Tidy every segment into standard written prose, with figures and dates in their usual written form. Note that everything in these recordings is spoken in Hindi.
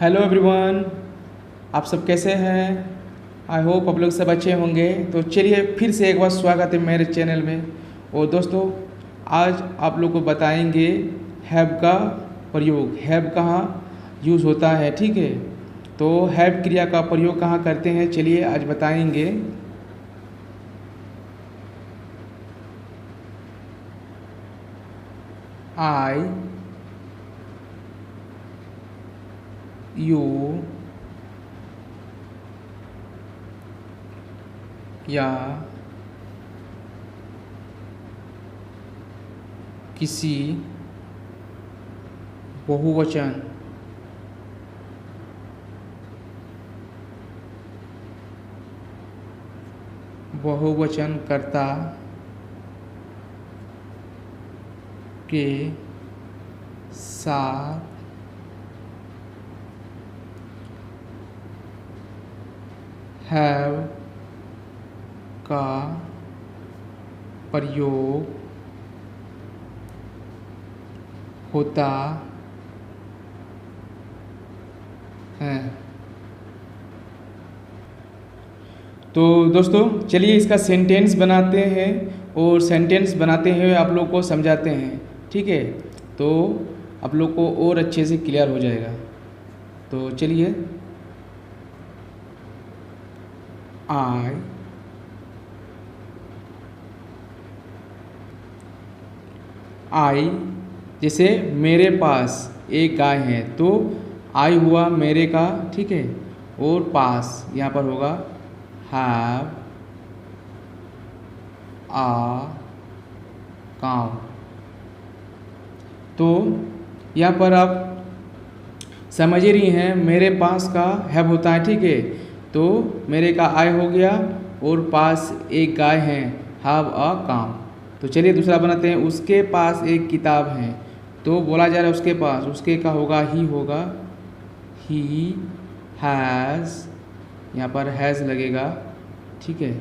हेलो एवरीवन, आप सब कैसे हैं। आई होप आप लोग सब अच्छे होंगे। तो चलिए फिर से एक बार स्वागत है मेरे चैनल में। और दोस्तों, आज आप लोग को बताएंगे हैव का प्रयोग, हैव कहाँ यूज़ होता है। ठीक है, तो हैव क्रिया का प्रयोग कहाँ करते हैं, चलिए आज बताएंगे। आई यू या किसी बहुवचन बहुवचनकर्ता के साथ हैव का प्रयोग होता है। तो दोस्तों, चलिए इसका सेंटेंस बनाते हैं और सेंटेंस बनाते हुए आप लोग को समझाते हैं। ठीक है, तो आप लोग को और अच्छे से क्लियर हो जाएगा। तो चलिए, आई जैसे मेरे पास एक गाय है, तो आई हुआ मेरे का, ठीक है। और पास यहाँ पर होगा हैव आ काउ। तो यहाँ पर आप समझ ही रही हैं, मेरे पास का हैव होता है, ठीक है। तो मेरे का आई हो गया और पास एक गाय है, हैव अ काउ। तो चलिए दूसरा बनाते हैं। उसके पास एक किताब है, तो बोला जा रहा है उसके पास, उसके का होगा ही होगा, ही हैज़, यहाँ पर हैज़ लगेगा, ठीक है।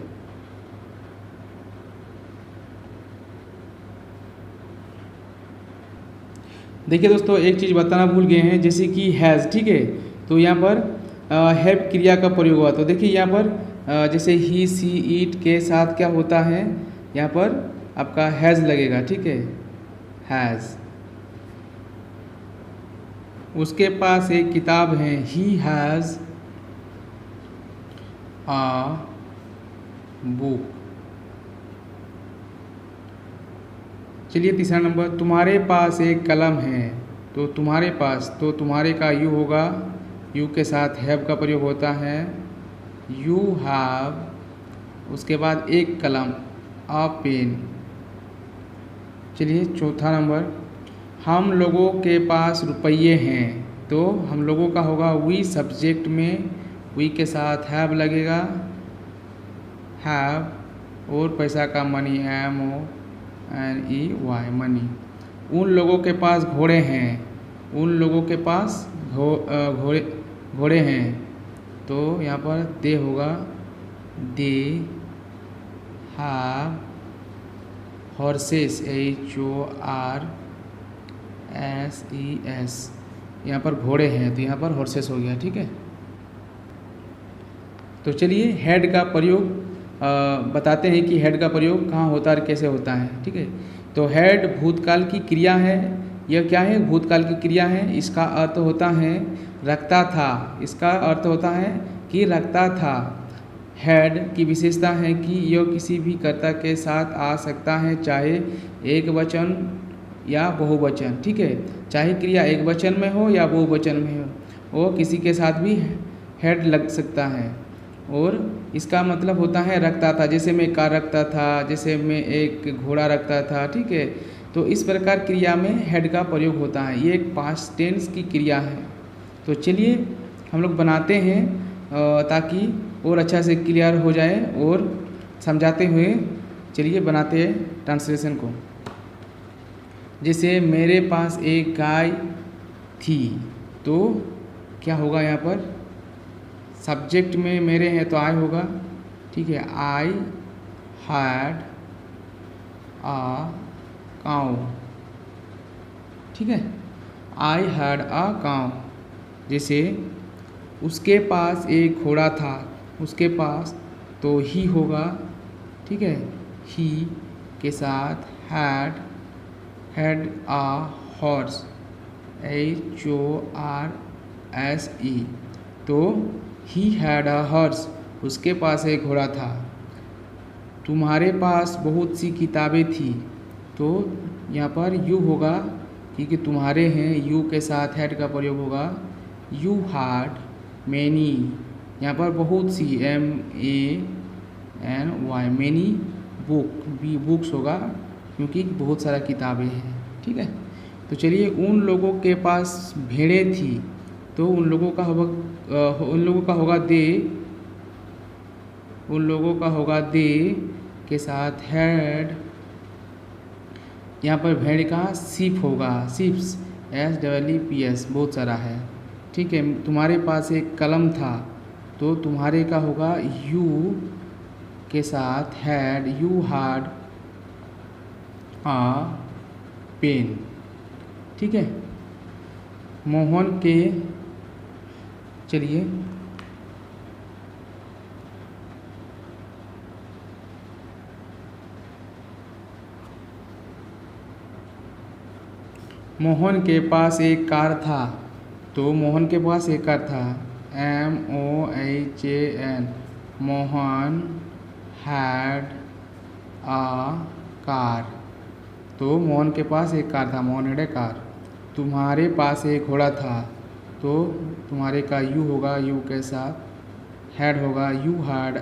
देखिए दोस्तों, एक चीज़ बताना भूल गए हैं, जैसे कि हैज़, ठीक है। तो यहाँ पर हैव क्रिया का प्रयोग हुआ। तो देखिए यहाँ पर जैसे ही सी इट के साथ क्या होता है, यहाँ पर आपका हैज़ लगेगा, ठीक है, हैज़। उसके पास एक किताब है, ही हैज़ आ बुक। चलिए तीसरा नंबर, तुम्हारे पास एक कलम है, तो तुम्हारे पास, तो तुम्हारे का यू होगा, यू के साथ हैव का प्रयोग होता है, यू हैव। उसके बाद एक कलम, अ पेन। चलिए चौथा नंबर, हम लोगों के पास रुपये हैं, तो हम लोगों का होगा वी, सब्जेक्ट में वी के साथ हैव लगेगा, हैव। और पैसा का मनी, MONEY, मनी। उन लोगों के पास घोड़े हैं, उन लोगों के पास घोड़े हैं, तो यहाँ पर दे होगा, दे हैव हॉर्सेस, HORSES। यहाँ पर घोड़े हैं, तो यहाँ पर हॉर्सेस हो गया, ठीक है। तो चलिए हेड का प्रयोग बताते हैं कि हेड का प्रयोग कहाँ होता है और कैसे होता है, ठीक है। तो हेड भूतकाल की क्रिया है। यह क्या है, भूतकाल की क्रिया है। इसका अर्थ होता है रखता था, इसका अर्थ होता है कि रखता था। हेड की विशेषता है कि यह किसी भी कर्ता के साथ आ सकता है, चाहे एक वचन या बहुवचन, ठीक है। चाहे क्रिया एक वचन में हो या बहुवचन में हो, वो किसी के साथ भी हेड लग सकता है। और इसका मतलब होता है रखता था, जैसे मैं कार रखता था, जैसे मैं एक घोड़ा रखता था, ठीक है। तो इस प्रकार क्रिया में हेड का प्रयोग होता है। ये एक पास्ट टेंस की क्रिया है। तो चलिए हम लोग बनाते हैं ताकि और अच्छा से क्लियर हो जाए, और समझाते हुए चलिए बनाते हैं ट्रांसलेशन को। जैसे मेरे पास एक गाय थी, तो क्या होगा, यहाँ पर सब्जेक्ट में मेरे हैं तो आई होगा, ठीक है। आई हैड आ काउ, ठीक है। I had a cow. जैसे उसके पास एक घोड़ा था, उसके पास तो ही होगा, ठीक है। ही के साथ हैड आ हॉर्स, HORSE, तो ही हैड अ हॉर्स, उसके पास एक घोड़ा था। तुम्हारे पास बहुत सी किताबें थी, तो यहाँ पर यू होगा क्योंकि तुम्हारे हैं, यू के साथ हैड का प्रयोग होगा। यू हैड मैनी, यहाँ पर बहुत सी, MANY, मैनी बुक्स होगा क्योंकि बहुत सारा किताबें हैं, ठीक है। तो चलिए, उन लोगों के पास भेड़ें थी, तो उन लोगों का होगा दे, उन लोगों का होगा दे के साथ हैड, यहाँ पर भेड़ का सीप होगा, सीप्स, SEEPS, बहुत सारा है, ठीक है। तुम्हारे पास एक कलम था, तो तुम्हारे का होगा यू के साथ had, you had a pen, ठीक है। मोहन के, चलिए मोहन के पास एक कार था, तो मोहन के पास एक कार था, MOHAN, Mohan had a car, तो मोहन के पास एक कार था, मोहन हैड ए कार। तुम्हारे पास एक घोड़ा था, तो तुम्हारे का यू होगा, यू के साथ हैड होगा, you had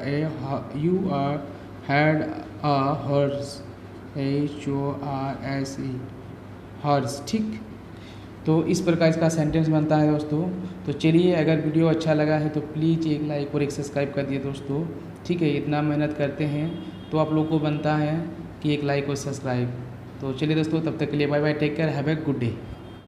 a horse, HORSE, horse, ठीक। तो इस प्रकार इसका सेंटेंस बनता है दोस्तों। तो चलिए, अगर वीडियो अच्छा लगा है तो प्लीज़ एक लाइक और एक सब्सक्राइब कर दिए दोस्तों, ठीक है। इतना मेहनत करते हैं तो आप लोग को बनता है कि एक लाइक और सब्सक्राइब। तो चलिए दोस्तों, तब तक के लिए bye bye, take care, have a good day.